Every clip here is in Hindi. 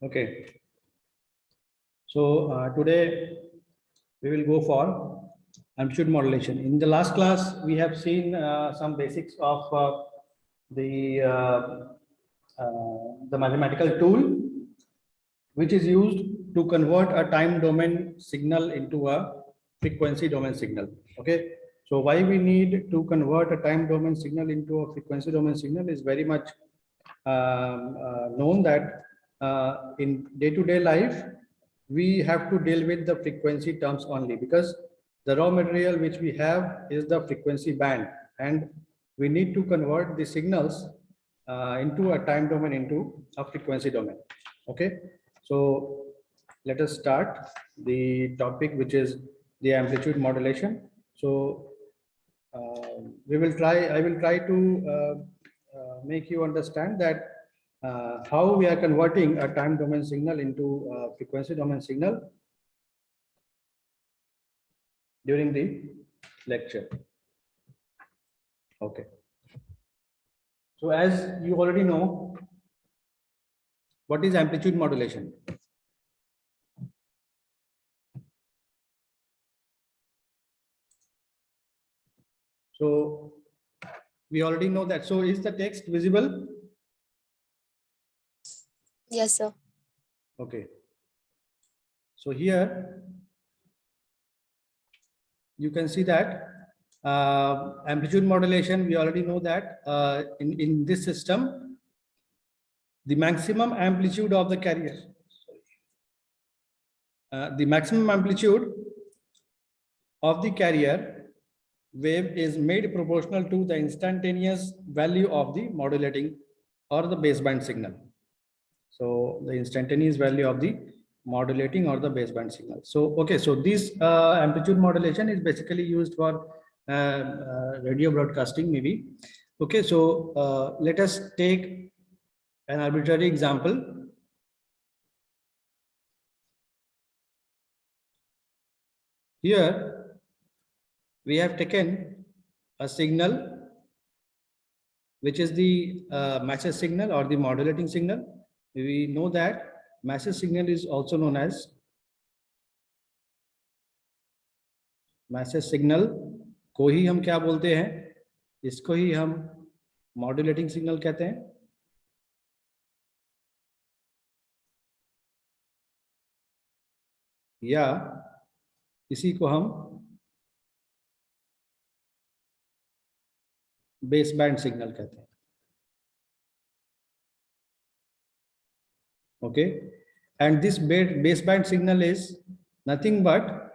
Okay. So today we will go for amplitude modulation. In the last class, we have seen some basics of the mathematical tool which is used to convert a time domain signal into a frequency domain signal. Okay. So why we need to convert a time domain signal into a frequency domain signal is very much known that in day-to-day life, we have to deal with the frequency terms only, because the raw material which we have is the frequency band, and we need to convert the signals into a time domain into a frequency domain. Okay, so let us start the topic, which is the amplitude modulation. So I will try to make you understand that how we are converting a time domain signal into a frequency domain signal during the lecture. Okay. So as you already know, what is amplitude modulation? So we already know that. So is the text visible? Yes, sir. Okay. So here you can see that amplitude modulation, we already know that in this system, the maximum amplitude of the carrier, the maximum amplitude of the carrier wave is made proportional to the instantaneous value of the modulating or the baseband signal. So the instantaneous value of the modulating or the baseband signal. So okay, so this amplitude modulation is basically used for radio broadcasting maybe. Okay, so let us take an arbitrary example. Here we have taken a signal which is the message signal or the modulating signal. We know that message signal is also known as message signal को ही हम क्या बोलते हैं, इसको ही हम मॉड्यूलेटिंग सिग्नल कहते हैं. या इसी को हम बेस बैंड सिग्नल कहते हैं. Okay, and this baseband signal is nothing but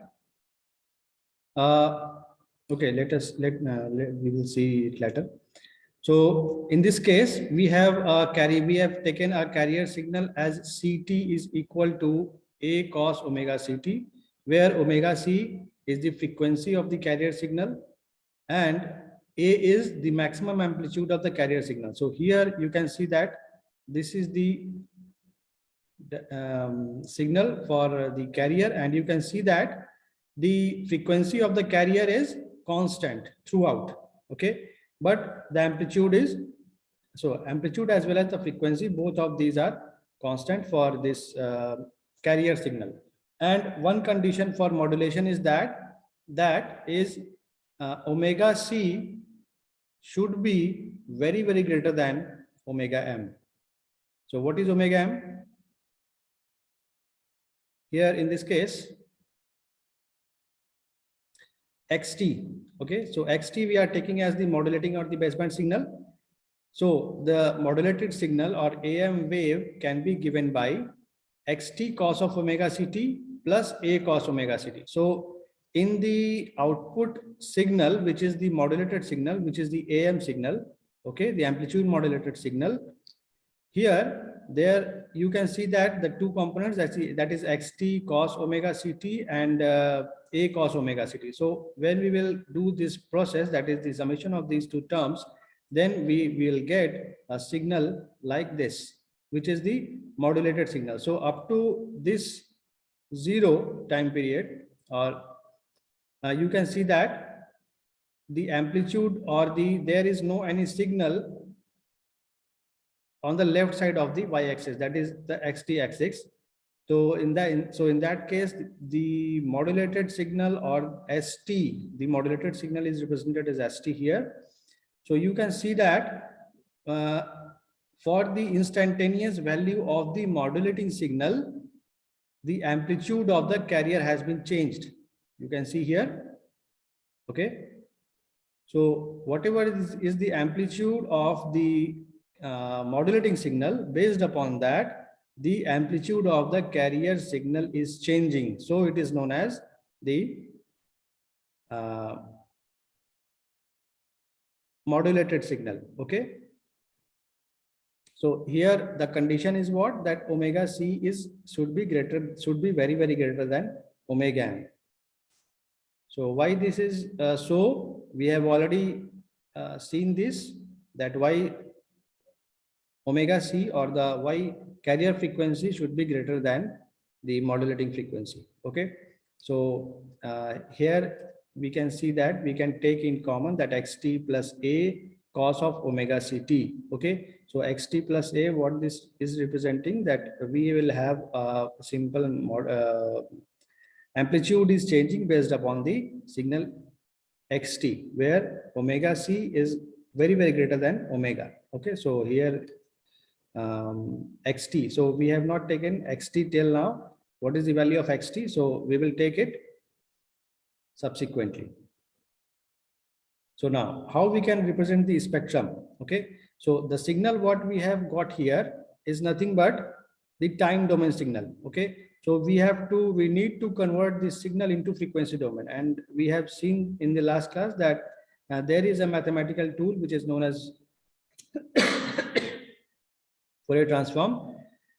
okay, we will see it later. So in this case, we have taken a carrier signal as Ct is equal to A cos omega Ct, where omega c is the frequency of the carrier signal and A is the maximum amplitude of the carrier signal. So here you can see that this is the signal for the carrier, and you can see that the frequency of the carrier is constant throughout. Okay, but the amplitude is, so amplitude as well as the frequency, both of these are constant for this carrier signal. And one condition for modulation is that omega c should be very greater than omega m. So what is omega m? Here in this case, xt. Okay, so xt we are taking as the modulating or the baseband signal. So the modulated signal or AM wave can be given by xt cos of omega ct plus A cos omega ct. So in the output signal, which is the modulated signal, which is the AM signal, okay, the amplitude modulated signal, here there you can see that the two components, that is xt cos omega ct and A cos omega ct. So when we will do this process, that is the summation of these two terms, then we will get a signal like this, which is the modulated signal. So up to this 0 time period, or you can see that the amplitude or there is no any signal on the left side of the y-axis, that is the xt axis. So in that case, the modulated signal or ST, the modulated signal is represented as ST here. So you can see that for the instantaneous value of the modulating signal, the amplitude of the carrier has been changed. You can see here. Okay. So whatever is the amplitude of the modulating signal, based upon that, the amplitude of the carrier signal is changing. So it is known as the modulated signal. Okay. So here the condition is what? That omega c should be very, very greater than omega m. So why this is so? We have already seen this, that why omega c or the y carrier frequency should be greater than the modulating frequency. Okay. So here we can see that we can take in common that xt plus a cos of omega ct. Okay. So xt plus a, what this is representing, that we will have a simple amplitude is changing based upon the signal xt, where omega c is very, very greater than omega. Okay. So here xt. So we have not taken xt till now. What is the value of xt? So we will take it subsequently. So now how we can represent the spectrum? Okay. So the signal what we have got here is nothing but the time domain signal. Okay. So we need to convert this signal into frequency domain. And we have seen in the last class that there is a mathematical tool which is known as Fourier transform,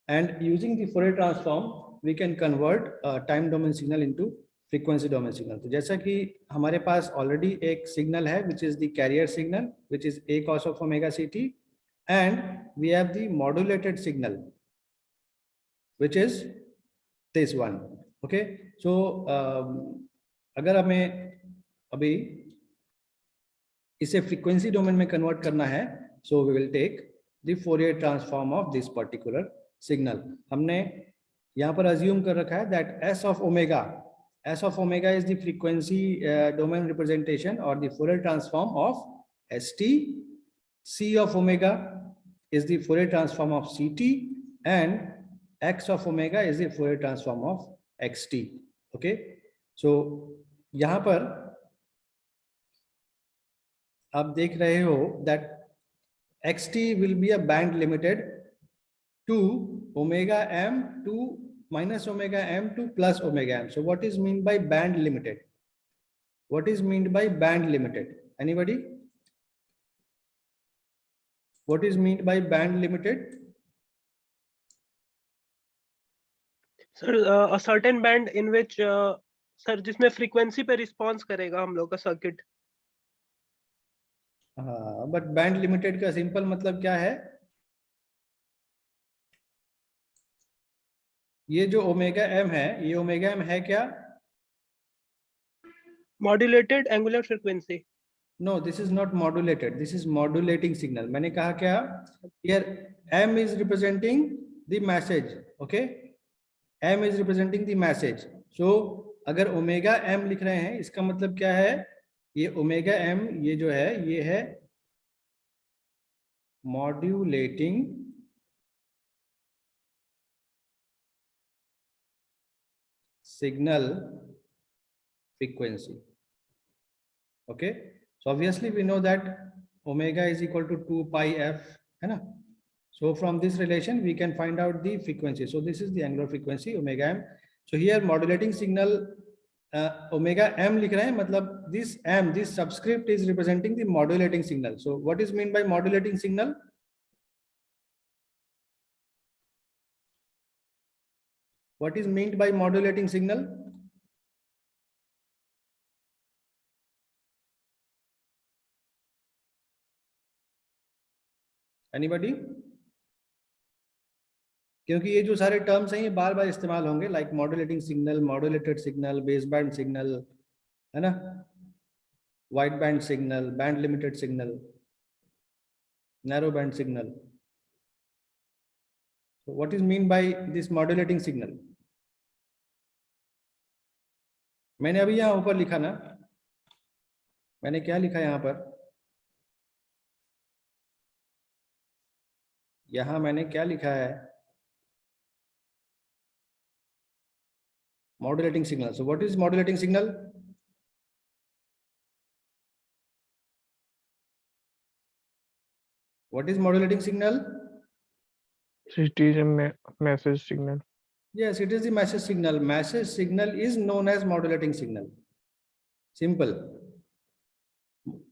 and using the Fourier transform we can convert time domain signal into frequency domain signal. तो जैसा कि हमारे पास already एक signal है which is the carrier signal, which is a cos of omega ct, and we have the modulated signal which is this one. Okay. So अगर हमें अभी इसे frequency domain में convert करना है, so we will take the Fourier transform of this particular signal. हमने यहाँ पर assume कर रखा है that S of omega is the frequency domain representation or the Fourier transform of ST. C of omega is the Fourier transform of CT, and X of omega is the Fourier transform of XT. Okay. So यहाँ पर आप देख रहे हो that xt will be a band limited to omega m to minus omega m to plus omega m. So what is meant by band limited? What is meant by band limited? Anybody? What is meant by band limited? Sir, a certain band in which sir जिसमें frequency पे response करेगा हम लोग का circuit. बट बैंड लिमिटेड का सिंपल मतलब क्या है? ये जो ओमेगा एम है, ये ओमेगा एम है क्या? Modulated angular frequency. No, this is not modulated. This is modulating signal. मैंने कहा क्या? Here m is representing the message. Okay, m is representing the message. So अगर ओमेगा m लिख रहे हैं, इसका मतलब क्या है? ये ओमेगा m ये जो है, ये है modulating signal frequency. Okay, so obviously we know that omega is equal to 2 pi f, है ना? So from this relation we can find out the frequency. So this is the angular frequency omega m. So here modulating signal omega m लिख रहे हैं, मतलब this m, this subscript is representing the modulating signal. So what is meant by modulating signal? What is meant by modulating signal? Anybody? क्योंकि ये जो सारे टर्म्स हैं ये बार बार इस्तेमाल होंगे, like modulating signal, modulated signal, base band signal, है ना, wide band signal, band limited signal, narrow band signal. So what is mean by this modulating signal? मैंने अभी यहाँ ऊपर लिखा ना, मैंने क्या लिखा यहाँ पर, यहाँ मैंने क्या लिखा है, modulating signal. So what is modulating signal? What is modulating signal? It is a message signal. Yes, it is the message signal. Message signal is known as modulating signal. Simple.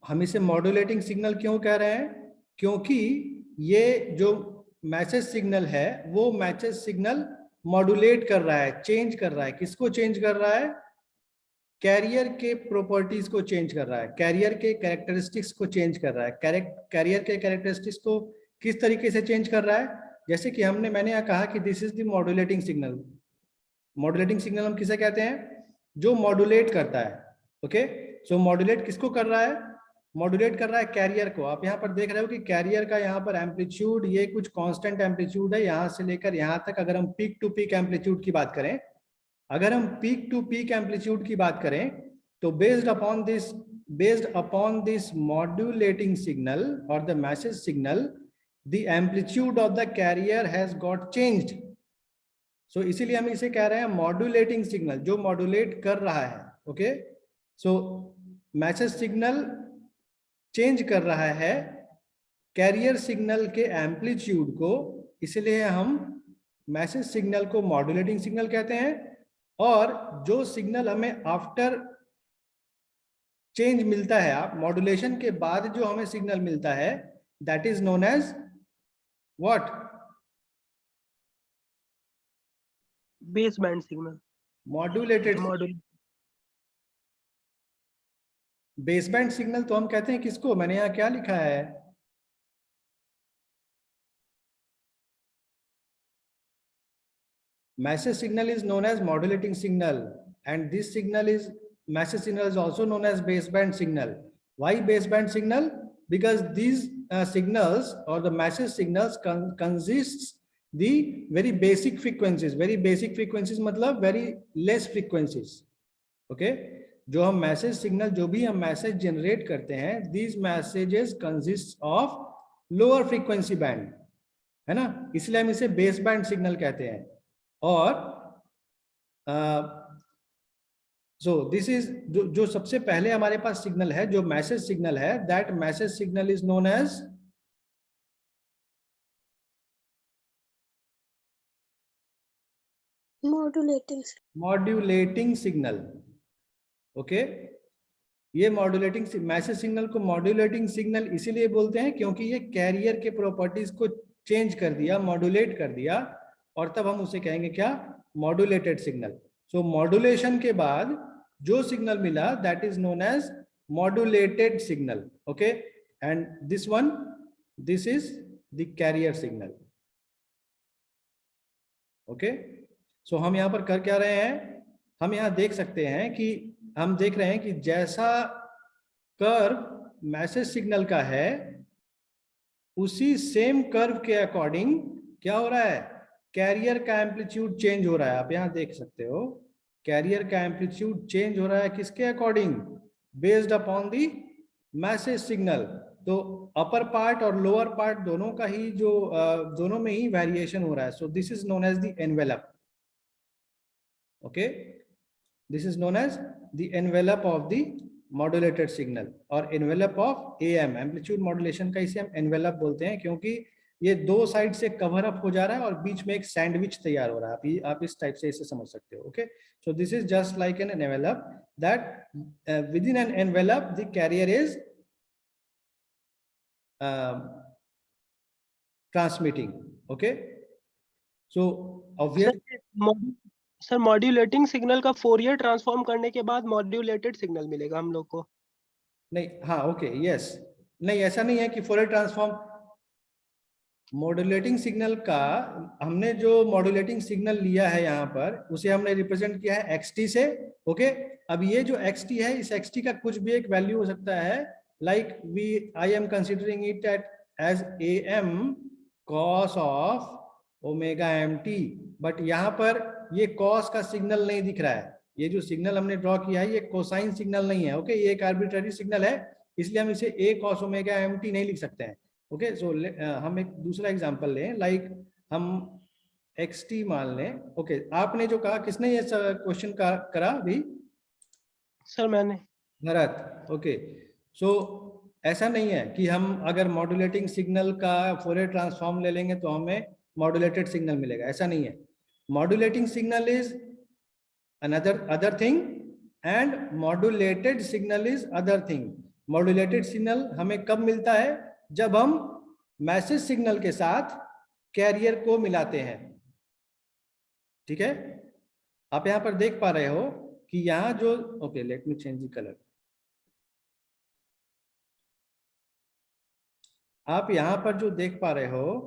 हम इसे modulating signal क्यों कह रहे हैं? क्योंकि ये जो मैसेज सिग्नल है वो मैसेज सिग्नल मॉड्यूलेट कर रहा है, चेंज कर रहा है. किसको चेंज कर रहा है? कैरियर के प्रॉपर्टीज को चेंज कर रहा है, कैरियर के कैरेक्टरिस्टिक्स को चेंज कर रहा है. कैरियर के कैरेक्टरिस्टिक्स को किस तरीके से चेंज कर रहा है? जैसे कि मैंने यहाँ कहा कि this is the modulating signal. Modulating signal हम किसे कहते हैं? जो मॉड्यूलेट करता है. ओके, सो मॉड्यूलेट किसको कर रहा है? मॉड्यूलेट कर रहा है कैरियर को. आप यहाँ पर देख रहे हो कि कैरियर का यहाँ पर एम्पलीट्यूड ये कुछ कांस्टेंट एम्पलीट्यूड है यहाँ से लेकर यहाँ तक. अगर हम पीक टू पीक एम्पलीट्यूड की बात करें, अगर हम पीक टू पीक एम्पलीट्यूड की बात करें तो based upon this modulating signal और the message signal the amplitude of the carrier has got changed. So इसीलिए हम इसे कह रहे हैं मॉड्यूलेटिंग सिग्नल, जो मॉड्यूलेट कर रहा है. ओके, सो मैसेज सिग्नल चेंज कर रहा है कैरियर सिग्नल के एम्पलीट्यूड को, इसलिए हम मैसेज सिग्नल को मॉड्यूलेटिंग सिग्नल कहते हैं. और जो सिग्नल हमें आफ्टर चेंज मिलता है, आप मॉड्यूलेशन के बाद जो हमें सिग्नल मिलता है, that is known as what? Base band signal. Modulated. Base band signal तो हम कहते हैं किसको? मैंने यहाँ क्या लिखा है? Message signal is known as modulating signal, and this signal is message signal is also known as baseband signal. Why baseband signal? Because these signals or the message signals consists the very basic frequencies. Very basic frequencies मतलब very less frequencies. Okay, जो हम मैसेज सिग्नल, जो भी हम मैसेज जनरेट करते हैं, these messages consists of lower frequency band, है ना? इसलिए हम इसे बेस बैंड सिग्नल कहते हैं. और सो दिस इज जो सबसे पहले हमारे पास सिग्नल है, जो मैसेज सिग्नल है, that message signal is known as modulating signal. Okay, ये मॉड्यूलेटिंग मैसेज सिग्नल को मॉड्यूलेटिंग सिग्नल इसीलिए बोलते हैं क्योंकि ये कैरियर के प्रॉपर्टीज को चेंज कर दिया, मॉड्यूलेट कर दिया, और तब हम उसे कहेंगे क्या? Modulated signal. सो मॉड्यूलेशन के बाद जो सिग्नल मिला, that is known as modulated signal. Okay, and this one, this is the carrier signal. Okay, so हम यहाँ पर कर क्या रहे हैं? हम यहाँ देख सकते हैं कि हम देख रहे हैं कि जैसा कर्व मैसेज सिग्नल का है, उसी सेम कर्व के अकॉर्डिंग क्या हो रहा है? कैरियर का एम्पलीट्यूड चेंज हो रहा है. आप यहाँ देख सकते हो कैरियर का एम्पलीट्यूड चेंज हो रहा है किसके according? Based upon the message signal. तो अपर पार्ट और लोअर पार्ट दोनों का ही जो दोनों में ही वेरिएशन हो रहा है. So this is known as the envelope. Okay, this is known as the envelope of the modulated signal और envelope of AM, amplitude modulation का इसे हम एनवेलप बोलते हैं क्योंकि ये दो साइड से कवर अप हो जा रहा है और बीच में एक सैंडविच तैयार हो रहा है. आप इस टाइप से इसे समझ सकते हो. Okay, so this is just like an envelope that with in an envelope the carrier is transmitting. Okay, so obviously sir modulating signal का फोरियर ट्रांसफॉर्म करने के बाद मॉड्यूलेटेड सिग्नल मिलेगा हम लोग को? नहीं, हाँ, ओके, यस. नहीं, ऐसा नहीं है कि फोरियर ट्रांसफॉर्म. मॉड्यूलेटिंग सिग्नल का हमने जो मॉड्यूलेटिंग सिग्नल लिया है यहाँ पर, उसे हमने रिप्रेजेंट किया है xt से. ओके, अब ये जो xt है, इस xt का कुछ भी एक वैल्यू हो सकता है. Like I am considering it as am cos of omega m t, but यहाँ पर ये कॉस का सिग्नल नहीं दिख रहा है। ये जो सिग्नल हमने ड्रॉ किया है ये कोसाइन सिग्नल नहीं है। ओके, ये एक आर्बिट्ररी सिग्नल है, इसलिए हम इसे ए कॉस ओमेगा एम टी नहीं लिख सकते हैं। ओके, सो हम एक दूसरा एग्जांपल लें, लाइक हम एक्स टी मान लें। ओके, आपने जो कहा, किसने ये क्वेश्चन करा अभी? सर मैंने। भरत। ओके, सो ऐसा नहीं है कि हम अगर मॉड्यूलेटिंग सिग्नल का फोरियर ट्रांसफॉर्म ले लेंगे तो हमें मॉड्यूलेटेड सिग्नल मिलेगा, ऐसा नहीं है। Modulating signal is other thing and modulated signal is other thing. Modulated signal हमें कब मिलता है? जब हम मैसेज सिग्नल के साथ कैरियर को मिलाते हैं। ठीक है, आप यहां पर देख पा रहे हो कि यहाँ जो, okay let me change the colour. आप यहाँ पर जो देख पा रहे हो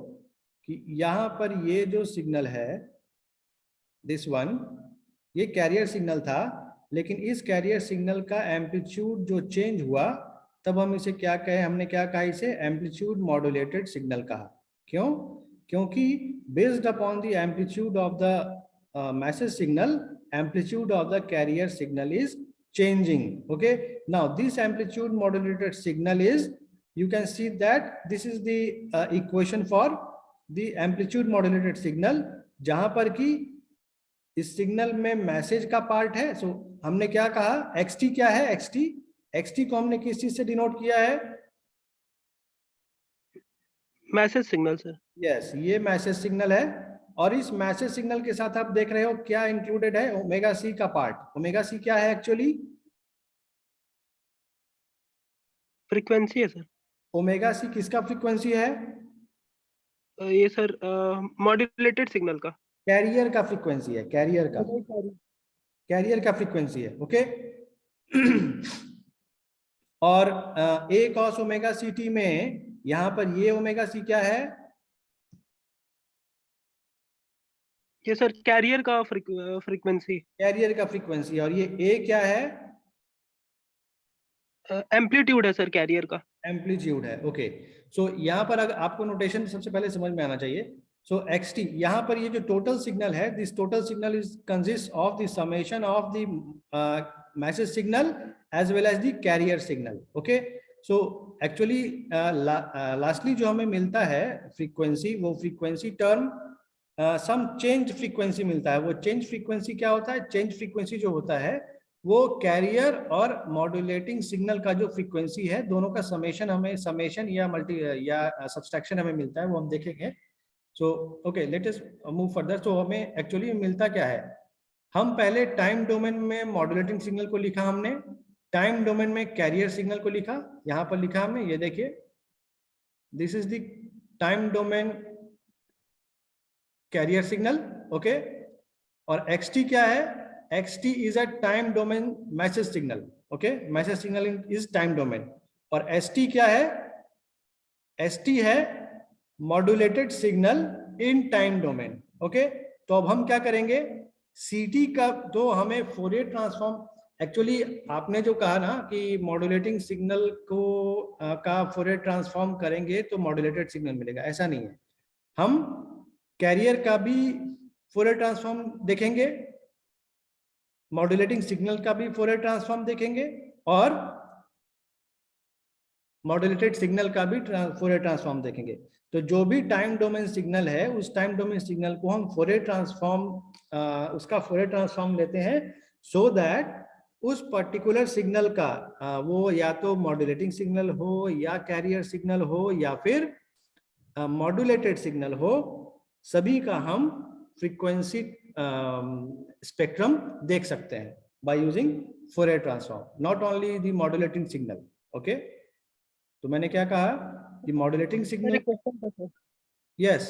कि यहाँ पर ये जो सिग्नल है, दिस वन, ये कैरियर सिग्नल था, लेकिन इस कैरियर सिग्नल का एम्पलीट्यूड जो चेंज हुआ, तब हम इसे क्या कहे, हमने क्या कहा, इसे एम्पलीट्यूड मॉड्यूलेटेड सिग्नल कहा। क्यों? क्योंकि based upon the amplitude of the message signal, amplitude of the carrier signal is changing. Okay, now this amplitude modulated signal is, you can see that this is the equation for the amplitude modulated signal, जहां पर कि इस सिग्नल में मैसेज का पार्ट है। सो हमने क्या कहा, xt क्या है, xt को हमने किस चीज से डिनोट किया है? Message signal sir. यस, ये मैसेज सिग्नल है, और इस मैसेज सिग्नल के साथ आप देख रहे हो क्या इंक्लूडेड है? ओमेगा सी का पार्ट। ओमेगा सी क्या है एक्चुअली? फ्रीक्वेंसी है सर। ओमेगा सी किसका फ्रीक्वेंसी है? ये सर मॉड्यूलेटेड सिग्नल का। कैरियर का फ्रीक्वेंसी है, कैरियर का फ्रीक्वेंसी है। ओके, और ए कॉस ओमेगा सी टी में यहाँ पर ये ओमेगा सी क्या है? ये सर कैरियर का फ्रीक्वेंसी। कैरियर का फ्रीक्वेंसी। और ये ए क्या है? एम्पलीट्यूड है सर कैरियर का। एम्पलीट्यूड है। ओके, सो यहाँ पर अगर आपको नोटेशन सबसे पहले समझ में आना चाहिए। सो एक्सटी, यहाँ पर ये जो टोटल सिग्नल है, this total signal is consist of the summation of the message signal as well as the carrier signal. Okay, so actually lastly जो हमें मिलता है फ्रीक्वेंसी, वो frequency term sum change frequency मिलता है। वो चेंज फ्रीक्वेंसी क्या होता है? चेंज फ्रीक्वेंसी जो होता है वो कैरियर और मॉड्यूलेटिंग सिग्नल का जो फ्रीक्वेंसी है, दोनों का समेशन, हमें समेशन या सब्सट्रैक्शन हमें मिलता है, वो हम देखेंगे। So okay, let us move further. So हमें एक्चुअली मिलता क्या है? हम पहले टाइम डोमेन में मॉड्यूलेटिंग सिग्नल को लिखा हमने, टाइम डोमेन में कैरियर सिग्नल को लिखा। यहाँ पर लिखा हमने, ये देखिए, this is the time domain carrier signal. Okay, और xt क्या है? xt is a time domain message signal. Okay, message signal is time domain. और st क्या है? st है modulated signal in time domain. Okay, तो अब हम क्या करेंगे? ct का तो हमें फोरियर ट्रांसफॉर्म, एक्चुअली आपने जो कहा ना कि मॉड्यूलेटिंग सिग्नल को का फोरियर ट्रांसफॉर्म करेंगे तो मॉड्यूलेटेड सिग्नल मिलेगा, ऐसा नहीं है। हम कैरियर का भी फोरियर ट्रांसफॉर्म देखेंगे, मॉड्यूलेटिंग सिग्नल का भी फोरियर ट्रांसफॉर्म देखेंगे, और मॉड्यूलेटेड सिग्नल का भी फोरियर ट्रांसफॉर्म देखेंगे। तो जो भी टाइम डोमेन सिग्नल है, उस टाइम डोमेन सिग्नल को हम फोरियर ट्रांसफॉर्म, उसका फोरियर ट्रांसफॉर्म लेते हैं, सो दैट उस पर्टिकुलर सिग्नल का वो या तो मॉड्यूलेटिंग सिग्नल हो, या कैरियर सिग्नल हो, या फिर मॉड्यूलेटेड सिग्नल हो, सभी का हम फ्रीक्वेंसी स्पेक्ट्रम देख सकते हैं by using Fourier transform, not only the modulating signal. Okay, तो मैंने क्या कहा कि मॉड्यूलेटिंग सिग्नल, यस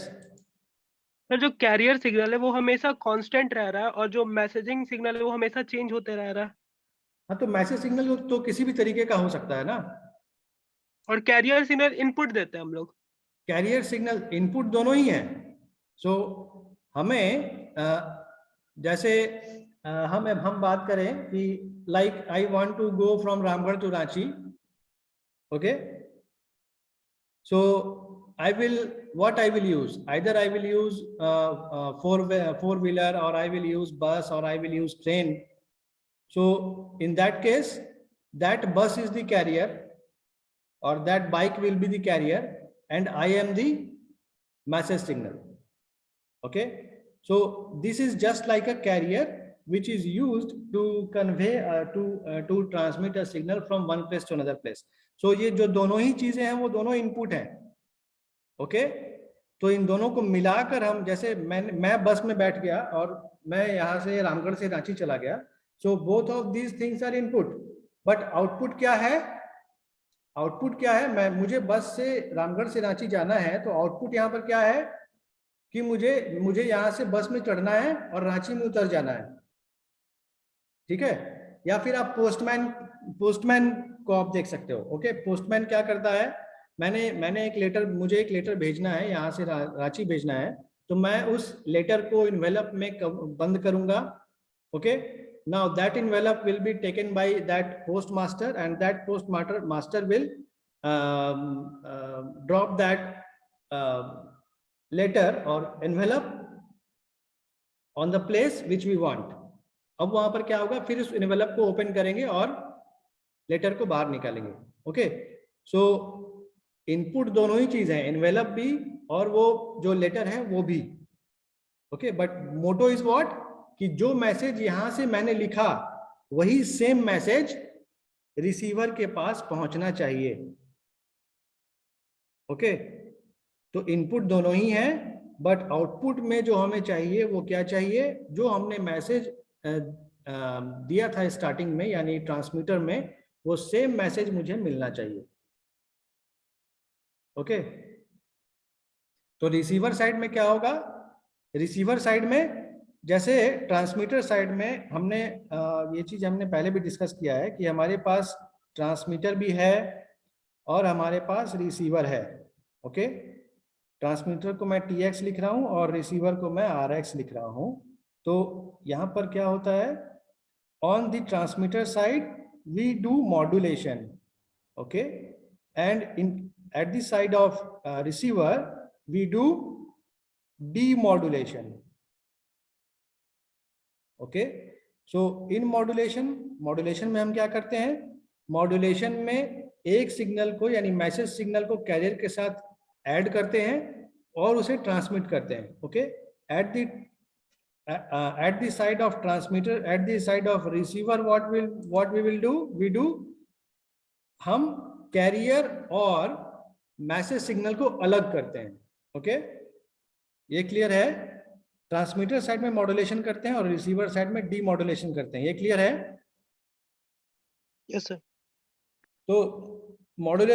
सर जो कैरियर सिग्नल है वो हमेशा कांस्टेंट रह रहा है, और जो मैसेजिंग सिग्नल है वो हमेशा चेंज होते रह रहा है। हाँ, तो मैसेज सिग्नल तो किसी भी तरीके का हो सकता है ना, और कैरियर सिग्नल इनपुट देते हैं हम लोग। कैरियर सिग्नल इनपुट दोनों ही है। सो हमें जैसे हम बात करें कि like I want to go from Ramgarh to Ranchi. Okay, so I will use either I will use four-wheeler, or I will use bus, or I will use train. So in that case, that bus is the carrier, or that bike will be the carrier, and I am the message signal. Okay, so this is just like a carrier which is used to convey to transmit a signal from one place to another place. So ये जो दोनों ही चीजें हैं वो दोनों इनपुट हैं. ओके, तो इन दोनों को मिलाकर हम, जैसे मैं बस में बैठ गया और मैं यहाँ से रामगढ़ से रांची चला गया, so both of these things are input, but output क्या है? आउटपुट क्या है? मुझे बस से रामगढ़ से रांची जाना है, तो आउटपुट यहाँ पर क्या है कि मुझे यहाँ से बस में चढ़ना है और रांची में उतर जाना है. ठीक है, या फिर आप पोस्टमैन को आप देख सकते हो. ओके, पोस्टमैन क्या करता है? मुझे एक लेटर भेजना है, यहाँ से रांची भेजना है, तो मैं उस लेटर को इन्वेलप में बंद करूंगा. Okay, now that envelope will be taken by that post master, and that post master will drop that letter और envelope on the place which we want. अब वहां पर क्या होगा? फिर उस एनवेलप को ओपन करेंगे और लेटर को बाहर निकालेंगे. ओके, सो इनपुट दोनों ही चीज है, एनवेलप भी और वो जो लेटर है वो भी. Okay, but motto is what, कि जो मैसेज यहां से मैंने लिखा वही सेम मैसेज रिसीवर के पास पहुंचना चाहिए. ओके, तो इनपुट दोनों ही हैं, बट आउटपुट में जो हमें चाहिए वो क्या चाहिए? जो हमने मैसेज दिया था स्टार्टिंग में, यानी ट्रांसमीटर में, वो सेम मैसेज मुझे मिलना चाहिए. ओके, तो रिसीवर साइड में क्या होगा? रिसीवर साइड में, जैसे ट्रांसमीटर साइड में हमने ये चीज हमने पहले भी डिस्कस किया है कि हमारे पास ट्रांसमीटर भी है और हमारे पास रिसीवर है. ओके, ट्रांसमीटर को मैं TX लिख रहा हूं और रिसीवर को मैं RX लिख रहा हूं. तो यहां पर क्या होता है? On the transmitter side we do modulation. Okay, and in at the side of receiver we do demodulation. Okay, so in modulation में हम क्या करते हैं? मॉड्यूलेशन में एक सिग्नल को, यानी मैसेज सिग्नल को कैरियर के साथ ऐड करते हैं और उसे ट्रांसमिट करते हैं. Okay, at the side of transmitter, at the side of receiver, what we will do? We do, हम कैरियर और मैसेज सिग्नल को अलग करते हैं. ओके, ये क्लियर है? ट्रांसमीटर साइड में मॉड्यूलेशन करते हैं और रिसीवर साइड में डीमॉड्यूलेशन करते हैं. ये क्लियर है? Yes sir. तो मॉड्यूल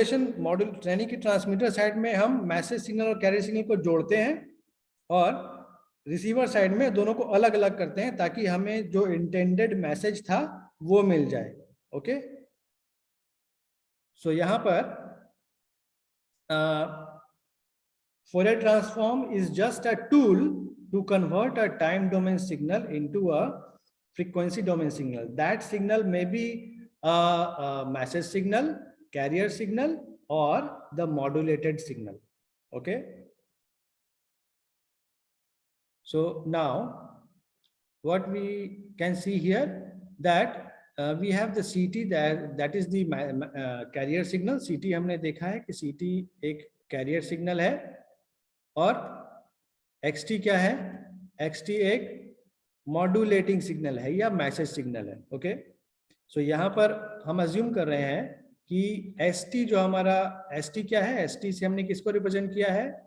यानी कि ट्रांसमीटर साइड में हम मैसेज सिग्नल और कैरियर सिग्नल को जोड़ते हैं और रिसीवर साइड में दोनों को अलग अलग करते हैं, ताकि हमें जो इंटेंडेड मैसेज था वो मिल जाए. ओके, सो यहाँ पर Fourier transform is just a tool to convert a time domain signal into a frequency domain signal. That signal may be a message signal, carrier signal, or the modulated signal. Okay, so now what we can see here, that we have the CT, that is the carrier signal. CT हमने देखा है कि CT एक carrier signal है, और XT क्या है? XT एक modulating signal है या message signal है. ओके, सो यहाँ पर हम assume कर रहे हैं कि ST जो हमारा ST क्या है? ST से हमने किसको रिप्रेजेंट किया है?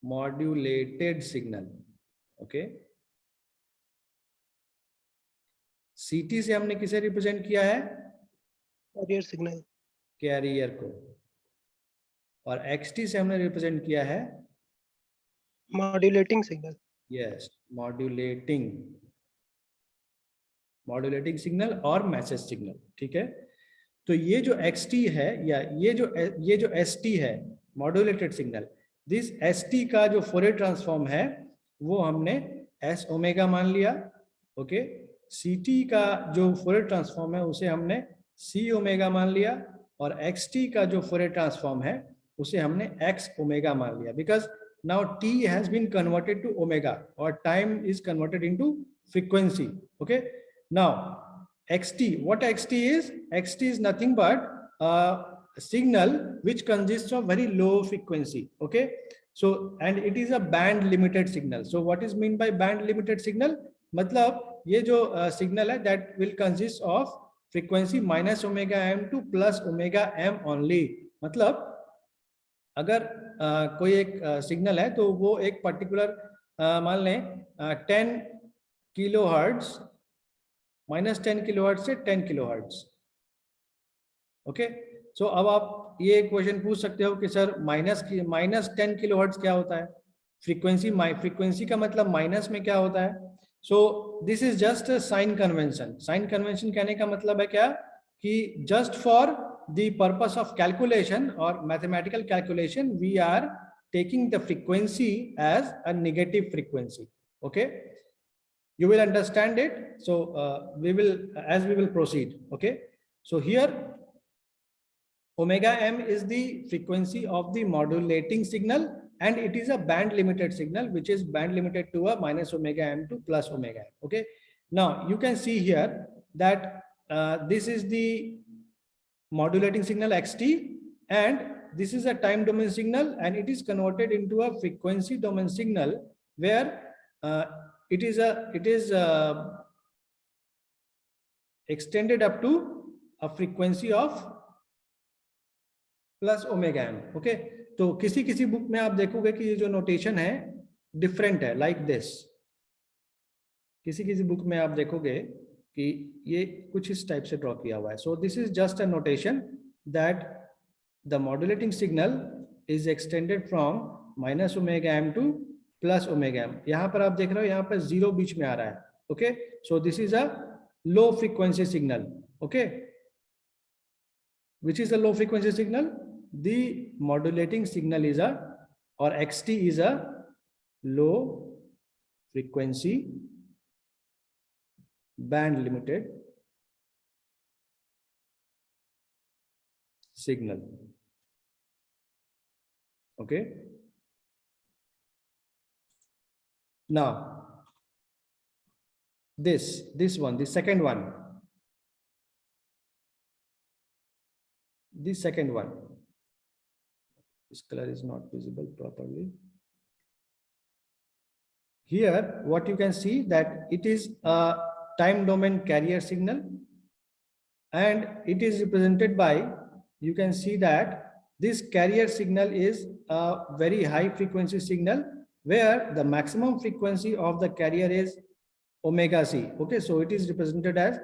Modulated signal. ओके, CT से हमने किसे रिप्रेजेंट किया है? कैरियर सिग्नल, कैरियर को. और XT से हमने रिप्रेजेंट किया है modulating signal. Yes, modulating signal और मैसेज सिग्नल. ठीक है, तो ये जो XT है या ये जो ST है, मॉड्यूलेटेड सिग्नल, दिस ST का जो फोरियर ट्रांसफॉर्म है वो हमने S ओमेगा मान लिया. ओके, CT का जो फोरियर ट्रांसफॉर्म है उसे हमने सी ओमेगा मान लिया, और एक्स टी का जो फोरियर ट्रांसफॉर्म है उसे हमने एक्स ओमेगा मान लिया, because now t has been converted to omega और time is converted into frequency. Okay, now xt, what xt is? xt is nothing but a signal which consists of very low frequency. Okay, so and it is a band limited signal. So what is mean by band limited signal? मतलब ये जो signal है that will consist of frequency minus omega m to plus omega m only. मतलब अगर कोई एक सिग्नल है तो वो एक पर्टिकुलर मान लें 10 किलो हर्ट्ज, -10 किलोहर्ट्ज से 10 किलोहर्ट्ज. ओके, सो अब आप ये क्वेश्चन पूछ सकते हो कि सर -10 किलोहर्ट्ज क्या होता है? फ्रीक्वेंसी का मतलब माइनस में क्या होता है? So this is just a sign convention. Sign convention कहने का मतलब है क्या कि just for the purpose of calculation और mathematical calculation we are taking the frequency as a negative frequency. Okay, you will understand it. So we will proceed. Okay, so here omega m is the frequency of the modulating signal, and it is a band limited signal which is band limited to a minus omega m to plus omega m. Okay, now you can see here that this is the modulating signal xt, and this is a time domain signal, and it is converted into a frequency domain signal where it is extended up to a frequency of plus omega m. Okay, तो किसी बुक में आप देखोगे कि ये जो नोटेशन है डिफरेंट है, लाइक दिस. किसी बुक में आप देखोगे कि ये कुछ इस टाइप से ड्रॉ किया हुआ है. So this is just a notation that the modulating signal is extended from minus omega m to plus omega m. यहाँ पर आप देख रहे हो, यहाँ पर 0 बीच में आ रहा है. Okay, so this is a low frequency signal. Okay, which is a low frequency signal? The modulating signal is or xt is a low frequency band limited signal. Okay, now this one, the second one, this color is not visible properly. Here what you can see that it is a time domain carrier signal, and it is represented by, you can see that this carrier signal is a very high frequency signal where the maximum frequency of the carrier is omega c. Okay, so it is represented as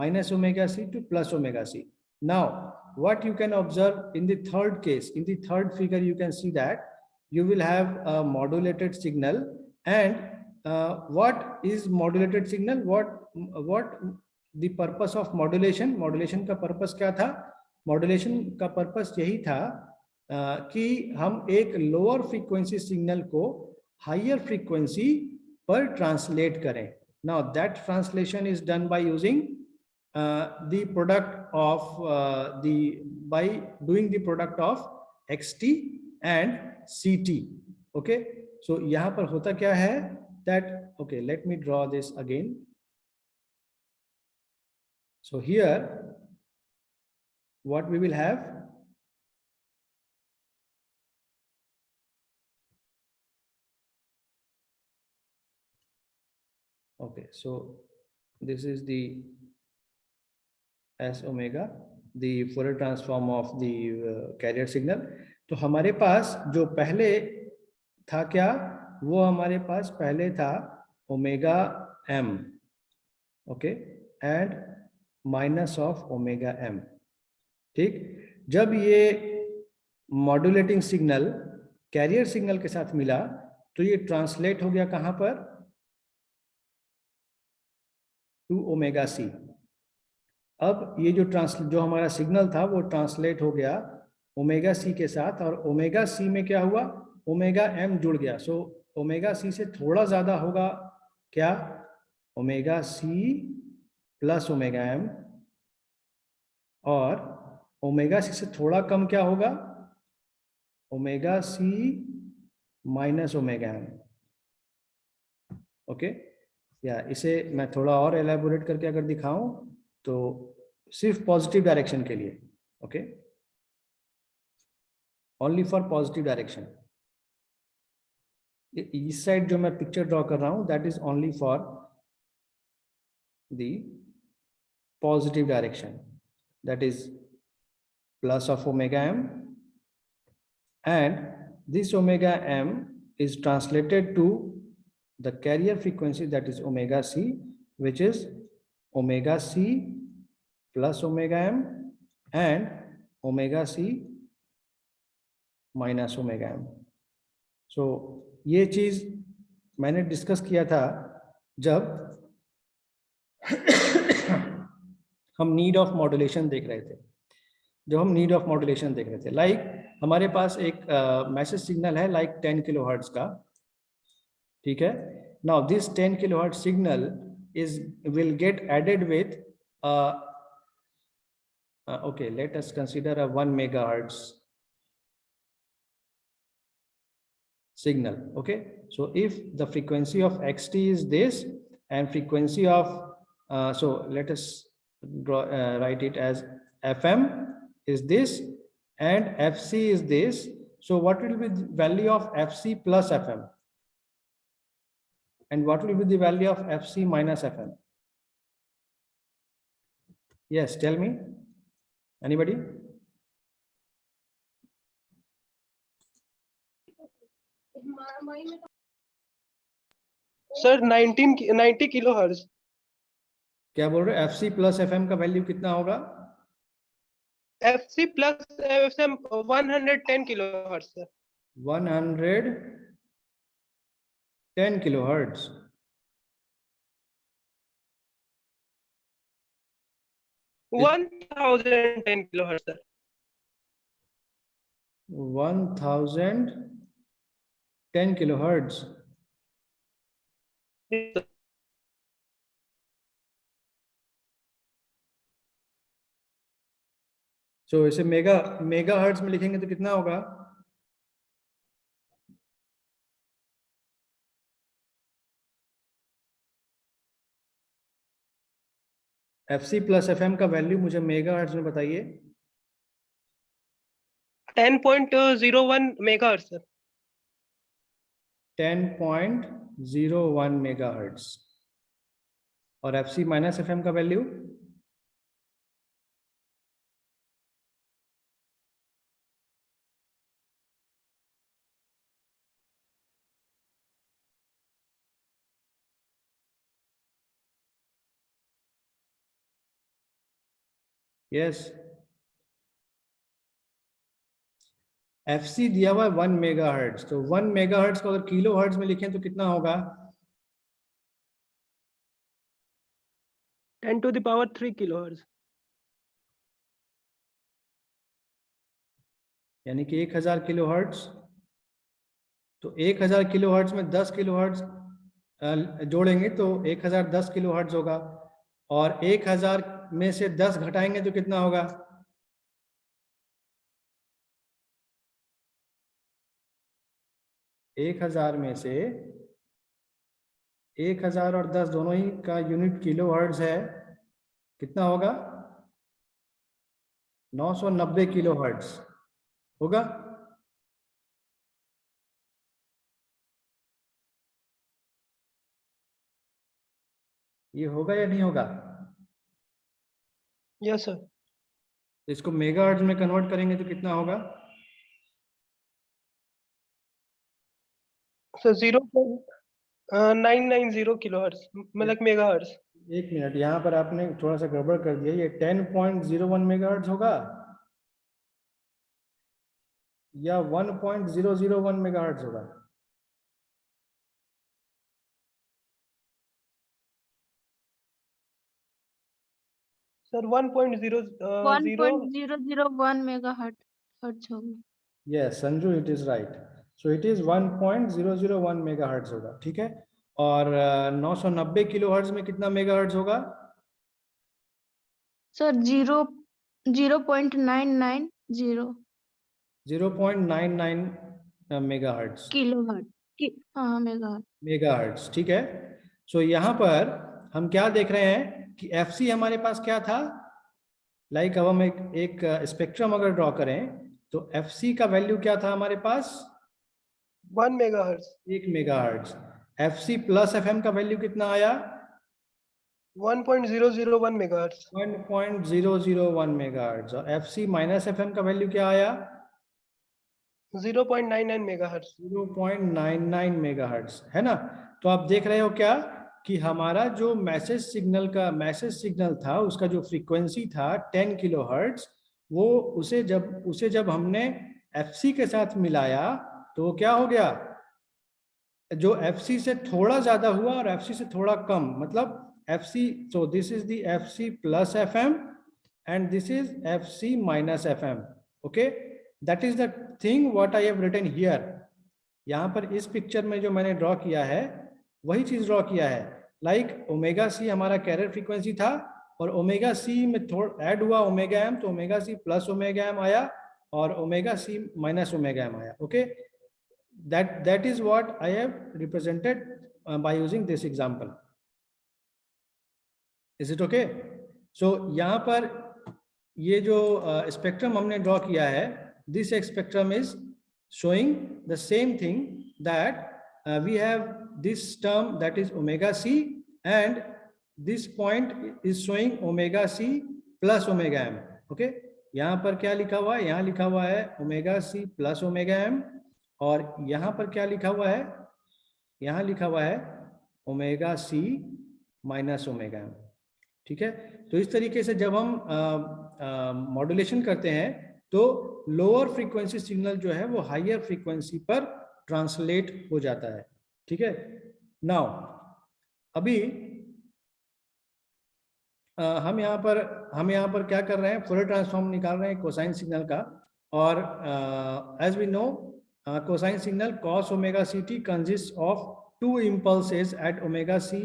minus omega c to plus omega c. Now what you can observe in the third case, in the third figure, you can see that you will have a modulated signal. And what is modulated signal? What the purpose of modulation? Modulation का purpose क्या था? मॉड्यूलेशन का पर्पस यही था कि हम एक लोअर फ्रीक्वेंसी सिग्नल को हायर फ्रीक्वेंसी पर ट्रांसलेट करें. Now that translation is done by using the product of by doing the product of xt and ct. Okay, so यहाँ पर होता क्या है that, okay, let me draw this again. So here what we will have, okay, so this is the s omega, the Fourier transform of the carrier signal. तो हमारे पास जो पहले था क्या, वो हमारे पास पहले था omega m, okay, and minus of omega m. ठीक, जब ये मॉड्यूलेटिंग सिग्नल कैरियर सिग्नल के साथ मिला तो ये ट्रांसलेट हो गया कहां पर, टू ओमेगा सी. अब ये जो हमारा सिग्नल था वो ट्रांसलेट हो गया ओमेगा सी के साथ, और ओमेगा सी में क्या हुआ, ओमेगा m जुड़ गया. सो ओमेगा सी से थोड़ा ज्यादा होगा क्या, omega c plus omega m, और ओमेगा सी से थोड़ा कम क्या होगा, omega c minus omega m. Okay, या इसे मैं थोड़ा और एलैबोरेट करके अगर दिखाऊं तो सिर्फ पॉजिटिव डायरेक्शन के लिए, okay, only for positive direction. इस साइड जो मैं पिक्चर ड्रॉ कर रहा हूं that is only for the positive direction, that is plus of omega m, and this omega m is translated to the carrier frequency, that is omega c, which is omega c plus omega m and omega c minus omega m. So ये चीज मैंने डिस्कस किया था जब हम नीड ऑफ मॉड्यूलेशन देख रहे थे, जब हम नीड ऑफ मॉड्यूलेशन देख रहे थे। लाइक हमारे पास एक मैसेज सिग्नल है लाइक 10 किलोहर्ट्ज का, ठीक है। Now this 10 kilohertz signal is will get added with okay, let us consider a 1 megahertz signal. Okay, so if the frequency of xt is this and frequency of so let us draw, write it as fm is this and fc is this. So what will be the value of fc plus fm and what will be the value of fc minus fm? Yes, tell me, anybody? Sir 90 kilo hertz. क्या बोल रहे हो, fc plus fm का वैल्यू कितना होगा? fc plus fm 110 kilo hertz sir. 110 kilohertz. It- 1010 kilo hertz sir. 1010 kilohertz. So इसे मेगा हर्ट्ज में लिखेंगे तो कितना होगा? fc प्लस fm का वैल्यू मुझे मेगा हर्ट्ज में बताइए। 10.01 मेगाहर्ट्ज सर। 10.01 मेगाहर्ट्ज। और fc माइनस fm का वैल्यू? यस, fc दिया हुआ है 1 मेगाहर्ट्ज, तो 1 मेगाहर्ट्ज को अगर किलो हर्ट्ज में लिखें तो कितना होगा? 10⁻³ किलो हर्ट्ज। यानी कि 1000 किलो हर्ट्ज। तो 1000 किलो हर्ट्ज में 10 किलो हर्ट्ज जोड़ेंगे तो 1010 किलो हर्ट्ज होगा, और 1000 में से 10 घटाएंगे तो कितना होगा? 1000 में से 1000 और 10 दोनों ही का यूनिट किलो हर्ट्ज है, कितना होगा? 990 किलो हर्ट्ज होगा। ये होगा या नहीं होगा? Yes sir. इसको मेगा हर्ट्ज में कन्वर्ट करेंगे तो कितना होगा? सर 0.990 किलो हर्ट्ज मतलब मेगाहर्ट्ज। एक मिनट, यहाँ पर आपने थोड़ा सा गड़बड़ कर दिया। ये 10.01 मेगाहर्ट्ज होगा या 1.001 मेगाहर्ट्ज होगा? सर 1.001 मेगाहर्ट्ज होगा। Yes Sanju, it is right. So it is 1.001 megahertz होगा, ठीक है। और 990 किलोहर्ट्ज में कितना मेगाहर्ट्ज होगा? सर 0.990 0.99 मेगाहर्ट्ज किलोहर्ट्ज हाँ मेगाहर्ट्ज। मेगाहर्ट्ज, ठीक है। सो यहाँ पर हम क्या देख रहे हैं कि FC हमारे पास क्या था, लाइक अब हम एक स्पेक्ट्रम अगर ड्रॉ करें तो FC का वैल्यू क्या था हमारे पास, 1 megahertz. 1 megahertz. FC plus FM का वैल्यू कितना आया, 1.001 मेगाहर्ट्ज। 1.001 मेगाहर्ट्ज। और FC माइनस FM का वैल्यू क्या आया, 0.99 मेगाहर्ट्ज। 0.99 मेगाहर्ट्ज, है ना। तो आप देख रहे हो क्या कि हमारा जो मैसेज सिग्नल था उसका जो फ्रीक्वेंसी था 10 किलोहर्ट्ज, वो उसे जब हमने FC के साथ मिलाया तो वो क्या हो गया, जो FC से थोड़ा ज्यादा हुआ और FC से थोड़ा कम, मतलब FC, so this is the FC plus FM and this is FC minus FM, okay, that is the thing what I have written here। यहाँ पर इस पिक्चर में जो मैंने ड्रॉ किया है वही चीज ड्रॉ किया है, लाइक ओमेगा सी हमारा कैरियर फ्रीक्वेंसी था और ओमेगा सी में थोड़ा ऐड हुआ ओमेगा एम, तो omega c plus omega m आया और omega c minus omega m आया, okay. that is what I have represented by using this example। Is it okay? So यहाँ पर ये जो स्पेक्ट्रम हमने ड्रॉ किया है, this spectrum is showing the same thing that we have this term that is omega c and this point is showing omega c plus omega m, okay। यहाँ पर क्या लिखा हुआ है, यहाँ लिखा हुआ है omega c plus omega m और यहाँ पर क्या लिखा हुआ है, यहाँ लिखा हुआ है omega c minus omega m, ठीक है। तो इस तरीके से जब हम मॉड्यूलेशन करते हैं तो लोअर फ्रीक्वेंसी सिग्नल जो है वो हायर फ्रीक्वेंसी पर ट्रांसलेट हो जाता है, ठीक है। नाउ अभी हम यहाँ पर क्या कर रहे हैं, फूरियर ट्रांसफॉर्म निकाल रहे हैं कोसाइन सिग्नल का। और as we know cosine signal cos omega ct consists of two impulses at omega c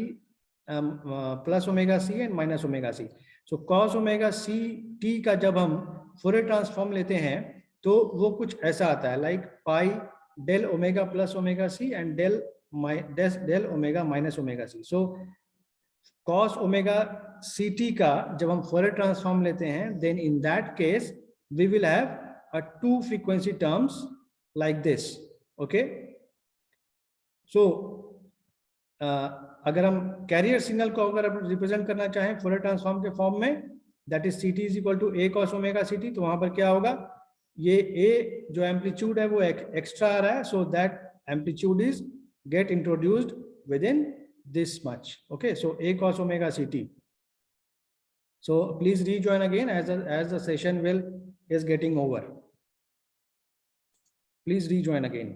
plus omega c and minus omega c। so cos omega ct का जब हम फूरियर ट्रांसफॉर्म लेते हैं तो वो कुछ ऐसा आता है, like pi del omega plus omega c and del omega minus omega c. So cos omega ct का जब हम फूरियर ट्रांसफॉर्म लेते हैं, then in that case we will have a two frequency terms like this, okay। so अगर हम कैरियर सिग्नल को अगर रिप्रेजेंट करना चाहें फूरियर ट्रांसफॉर्म के फॉर्म में, that is ct is equal to a cos omega ct, तो वहां पर क्या होगा, ये a जो एम्पलीट्यूड है वो एक्स्ट्रा आ रहा है, so that amplitude is get introduced with in this much, okay. So a cos omega ct। so please rejoin again as the session is getting over। Please rejoin again।